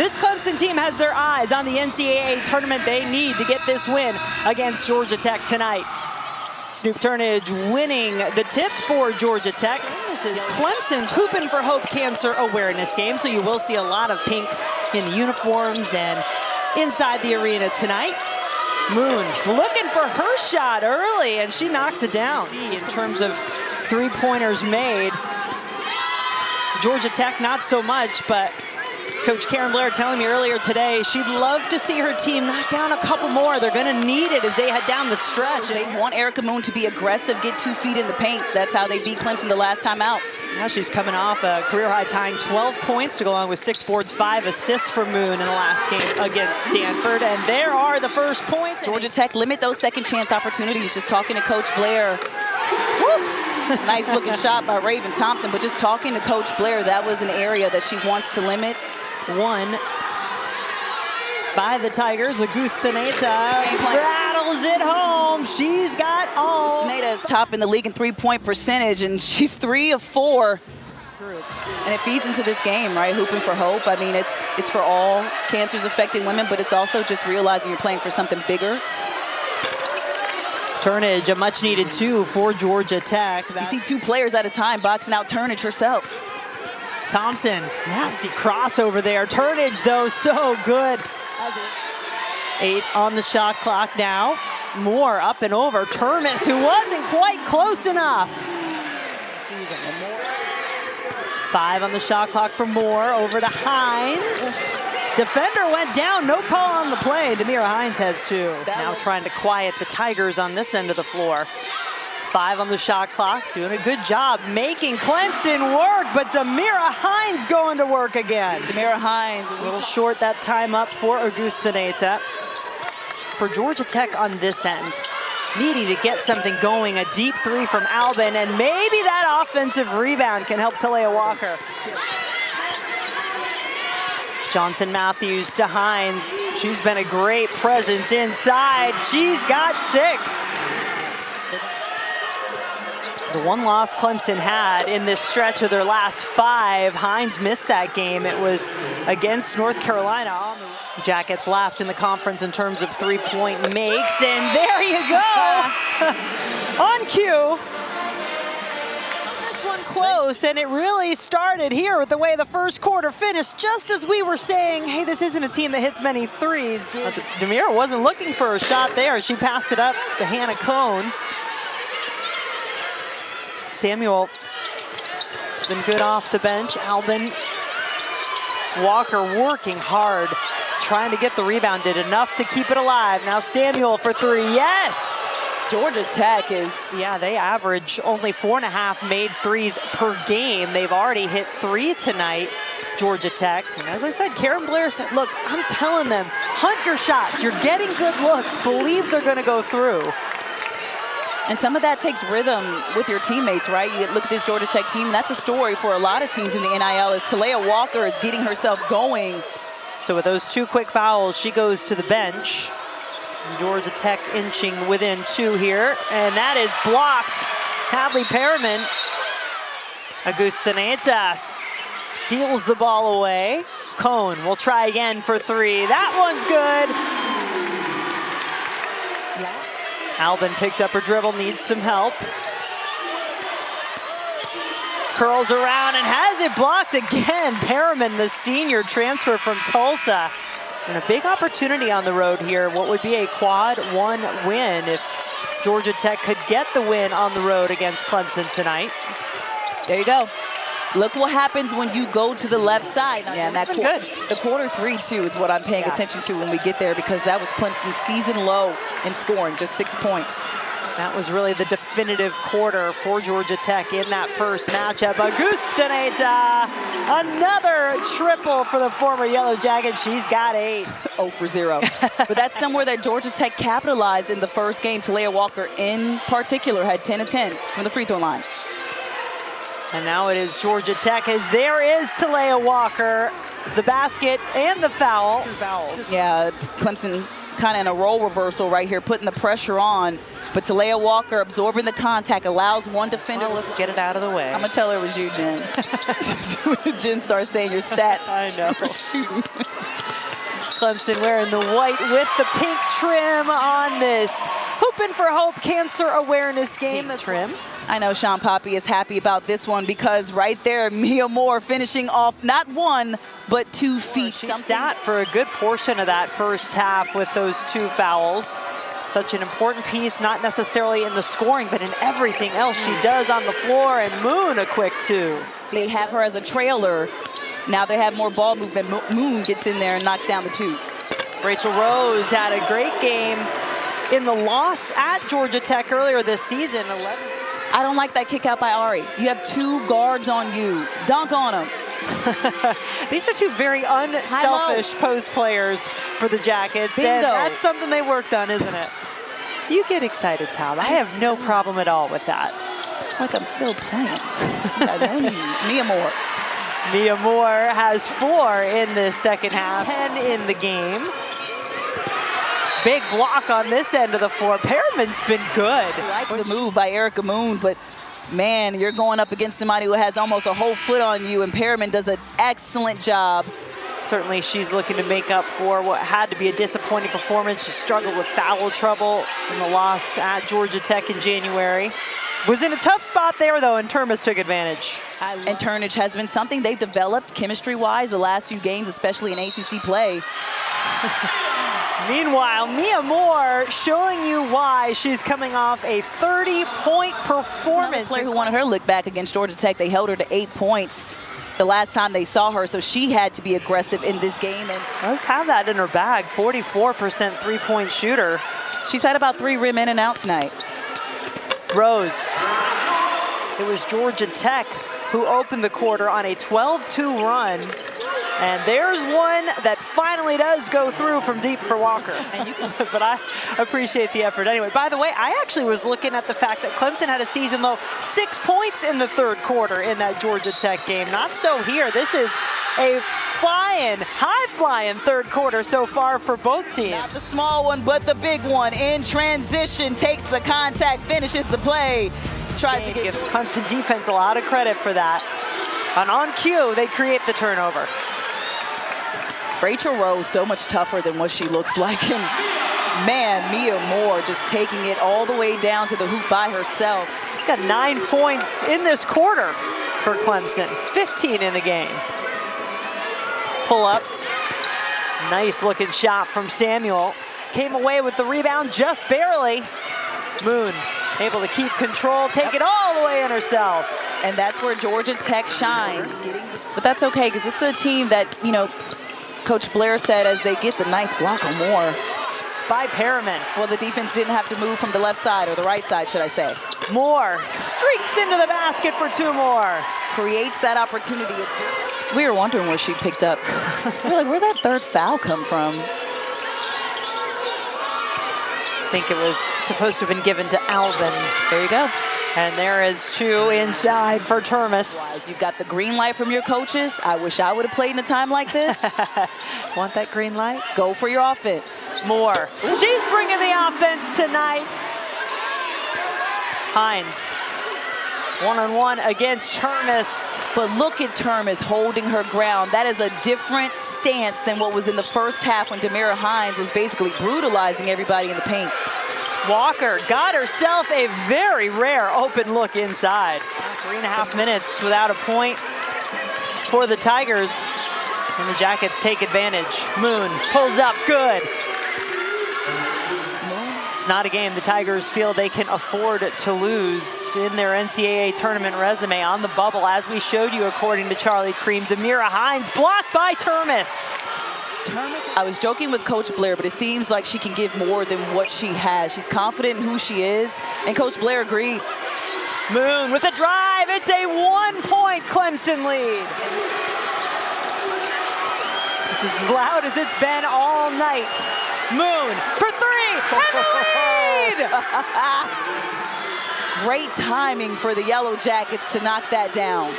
This Clemson team has their eyes on the NCAA tournament. They need to get this win against Georgia Tech tonight. Snoop Turnage winning the tip for Georgia Tech. This is Clemson's Hoopin' for Hope Cancer Awareness Game, so you will see a lot of pink in the uniforms and inside the arena tonight. Moon looking for her shot early, and she knocks it down. In terms of three-pointers made, Georgia Tech not so much, but Coach Karen Blair telling me earlier today she'd love to see her team knock down a couple more. They're going to need it as they head down the stretch. They want Erica Moon to be aggressive, get 2 feet in the paint. That's how they beat Clemson the last time out. Now she's coming off a career-high tying 12 points to go along with 6 boards, 5 assists for Moon in the last game against Stanford. And there are the first points. Georgia Tech limit those second chance opportunities. Just talking to Coach Blair. Woo! Nice looking shot by Raven Thompson, but just talking to Coach Blair, that was an area that she wants to limit. One by the Tigers. Augustineta rattles it home. She's got all. Augustineta is top in the league in 3-point percentage, and she's 3 of 4. And it feeds into this game, right? Hooping for hope. I mean, it's for all cancers affecting women, but it's also just realizing you're playing for something bigger. Turnage, a much-needed 2 for Georgia Tech. You see 2 players at a time boxing out Turnage herself. Thompson, nasty crossover there. Turnage, though, so good. 8 on the shot clock now. Moore up and over. Termis, who wasn't quite close enough. 5 on the shot clock for Moore. Over to Hines. Defender went down. No call on the play. Demira Hines has 2. Now trying to quiet the Tigers on this end of the floor. 5 on the shot clock, doing a good job making Clemson work, but Demira Hines going to work again. Demira Hines. A little short that time up for Augustineta. For Georgia Tech on this end, needing to get something going, a deep 3 from Albin, and maybe that offensive rebound can help Talayah Walker. Johnson Matthews to Hines. She's been a great presence inside. She's got 6. The one loss Clemson had in this stretch of their last 5, Hines missed that game. It was against North Carolina. Jackets last in the conference in terms of 3-point makes, and there you go. On cue. This one close, and it really started here with the way the first quarter finished, just as we were saying, hey, this isn't a team that hits many threes. Demira wasn't looking for a shot there. She passed it up to Hannah Cohn. Samuel has been good off the bench. Albin Walker working hard, trying to get the rebound, did enough to keep it alive. Now Samuel for 3, yes! Georgia Tech is... Yeah, they average only 4.5 made threes per game. They've already hit 3 tonight, Georgia Tech. And as I said, Karen Blair said, look, I'm telling them, hunt your shots. You're getting good looks. Believe they're going to go through. And some of that takes rhythm with your teammates, right? You look at this Georgia Tech team, that's a story for a lot of teams in the NIL, as Talayah Walker is getting herself going. So with those 2 quick fouls, she goes to the bench. Georgia Tech inching within 2 here, and that is blocked. Hadley Perriman. Augustineta steals the ball away. Cohn will try again for 3. That one's good. Albin picked up her dribble, needs some help. Curls around and has it blocked again. Perriman, the senior transfer from Tulsa. And a big opportunity on the road here. What would be a quad 1 win if Georgia Tech could get the win on the road against Clemson tonight. There you go. Look what happens when you go to the left side. Yeah, and that good. The quarter 3 too is what I'm paying attention to when we get there, because that was Clemson's season low in scoring, just 6 points. That was really the definitive quarter for Georgia Tech in that first matchup. Augustineta, another triple for the former Yellow Jacket. She's got 8. 0 for 0. But that's somewhere that Georgia Tech capitalized in the first game. Talayah Walker in particular had 10 of 10 from the free throw line. And now it is Georgia Tech, as there is Talayah Walker, the basket and the foul. 2 fouls. Yeah, Clemson kind of in a role reversal right here, putting the pressure on. But Talayah Walker absorbing the contact, allows one defender. Well, let's get it out of the way. I'm going to tell her it was you, Jen. Jen starts saying your stats. I know. Clemson wearing the white with the pink trim on this Hooping for Hope Cancer Awareness Game. Pink trim. I know Sean Poppy is happy about this one because right there, Mia Moore finishing off not 1, but 2 feet. She sat for a good portion of that first half with those 2 fouls. Such an important piece, not necessarily in the scoring, but in everything else she does on the floor. And Moon a quick 2. They have her as a trailer. Now they have more ball movement. Moon gets in there and knocks down the 2. Rachel Rose had a great game in the loss at Georgia Tech earlier this season. 11. I don't like that kick out by Ari. You have 2 guards on you. Dunk on them. These are 2 very unselfish post players for the Jackets. Bingo. And that's something they worked on, isn't it? You get excited, Tal. I have no problem at all with that. Like I'm still playing. Mia Moore. Mia Moore has 4 in the second half. 10 in the game. Big block on this end of the floor. Perriman's been good. I like the move by Erica Moon, but man, you're going up against somebody who has almost a whole foot on you, and Perriman does an excellent job. Certainly she's looking to make up for what had to be a disappointing performance. She struggled with foul trouble in the loss at Georgia Tech in January. Was in a tough spot there, though, and Turnage took advantage. And Turnage has been something they've developed chemistry-wise the last few games, especially in ACC play. Meanwhile, Mia Moore showing you why she's coming off a 30-point performance. Another player who wanted her look back against Georgia Tech. They held her to 8 points the last time they saw her, so she had to be aggressive in this game. And does have that in her bag. 44% three-point shooter. She's had about 3 rim in and out tonight. Rose. It was Georgia Tech who opened the quarter on a 12-2 run. And there's one that finally does go through from deep for Walker. But I appreciate the effort anyway. By the way, I actually was looking at the fact that Clemson had a season low 6 points in the third quarter in that Georgia Tech game. Not so here. This is a high-flying third quarter so far for both teams. Not the small one, but the big one. In transition, takes the contact, finishes the play. Tries to give Clemson defense a lot of credit for that. And on cue, they create the turnover. Rachel Rose so much tougher than what she looks like. And man, Mia Moore just taking it all the way down to the hoop by herself. She's got 9 points in this quarter for Clemson. 15 in the game. Pull up. Nice looking shot from Samuel. Came away with the rebound just barely. Moon able to keep control, take it all the way in herself. And that's where Georgia Tech shines. But that's okay, because it's a team that, you know, Coach Blair said as they get the nice block on Moore. By Perriman. Well, the defense didn't have to move from the left side, or the right side, should I say. Moore streaks into the basket for 2 more. Creates that opportunity. We were wondering where she picked up. We're like, where'd that third foul come from? I think it was supposed to have been given to Alvin. There you go. And there is 2 inside for Termes. You've got the green light from your coaches. I wish I would have played in a time like this. Want that green light? Go for your offense. Moore. She's bringing the offense tonight. Hines. One-on-one against Termes. But look at Termes holding her ground. That is a different stance than what was in the first half when Demira Hines was basically brutalizing everybody in the paint. Walker got herself a very rare open look inside. 3.5 minutes without a point for the Tigers. And the Jackets take advantage. Moon pulls up good. It's not a game the Tigers feel they can afford to lose in their NCAA tournament resume on the bubble. As we showed you, according to Charlie Cream, Demira Hines blocked by Termes. I was joking with Coach Blair, but it seems like she can give more than what she has. She's confident in who she is, and Coach Blair agreed. Moon with a drive. It's a 1-point Clemson lead. This is as loud as it's been all night. Moon for 3, and the lead! Great timing for the Yellow Jackets to knock that down.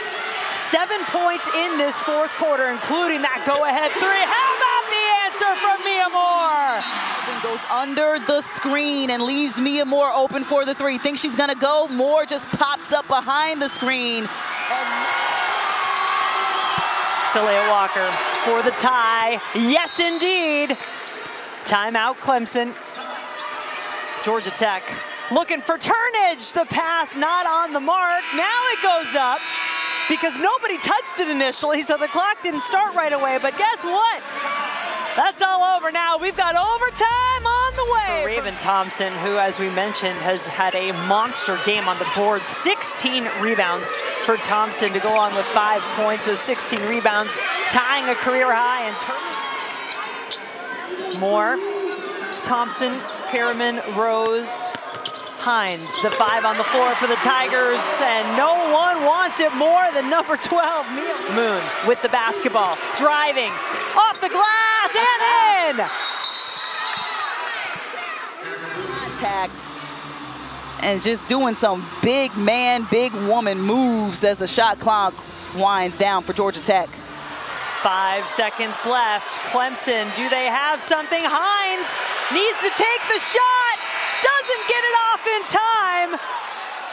7 points in this fourth quarter, including that go-ahead 3. How about the answer from Mia Moore? Goes under the screen and leaves Mia Moore open for the 3. Thinks she's gonna go. Moore just pops up behind the screen. Talayah Walker for the tie. Yes, indeed. Timeout, Clemson. Georgia Tech looking for Turnage. The pass not on the mark. Now it goes up because nobody touched it initially, so the clock didn't start right away. But guess what? That's all over now. We've got overtime on the way. For Raven Thompson, who, as we mentioned, has had a monster game on the board. 16 rebounds for Thompson to go on with 5 points. Those 16 rebounds, tying a career high. And Moore, Thompson, Perriman, Rose, Hines, the 5 on the floor for the Tigers, and no one wants it more than number 12, Moon, with the basketball, driving, off the glass, and in! Contact, and just doing some big man, big woman moves as the shot clock winds down for Georgia Tech. 5 seconds left. Clemson, do they have something? Hines needs to take the shot, doesn't get it off in time,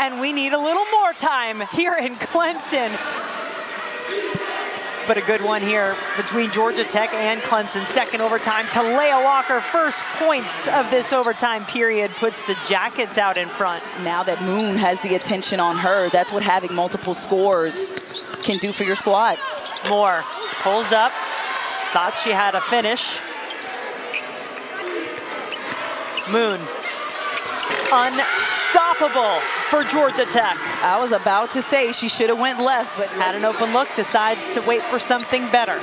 and we need a little more time here in Clemson. But a good one here between Georgia Tech and Clemson. Second overtime. Talayah Walker, first points of this overtime period, puts the Jackets out in front. Now that Moon has the attention on her, that's what having multiple scores can do for your squad. Moore pulls up, thought she had a finish. Moon, unstoppable for Georgia Tech. I was about to say she should have went left, but had an open look, decides to wait for something better.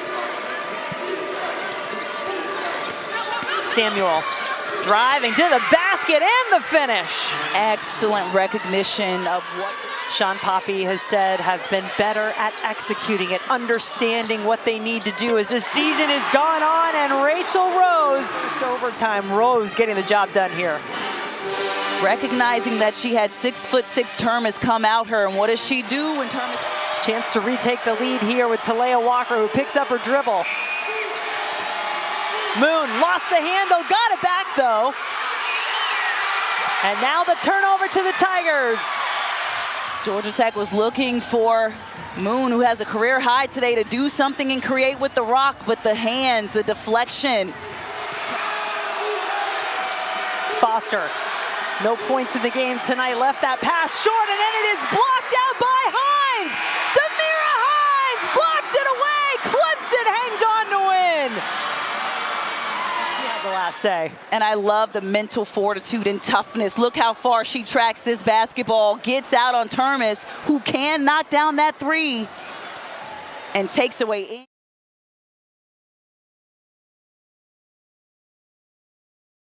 Samuel driving to the basket and the finish. Excellent recognition of what Sean Poppy has said have been better at executing it, understanding what they need to do as this season has gone on. And Rachel Rose, first overtime, Rose getting the job done here. Recognizing that she had 6'6" Turnage come out her, and what does she do when Turnage? Chance to retake the lead here with Talayah Walker, who picks up her dribble. Moon lost the handle, got it back though. And now the turnover to the Tigers. Georgia Tech was looking for Moon, who has a career high today, to do something and create with the rock, but the hands, the deflection. Foster, no points in the game tonight, left that pass short, and then it is blocked out by Hines. Demira Hines blocks it away. Clemson hangs on to win. The last say. And I love the mental fortitude and toughness. Look how far she tracks this basketball, gets out on Turnage, who can knock down that three, and takes away.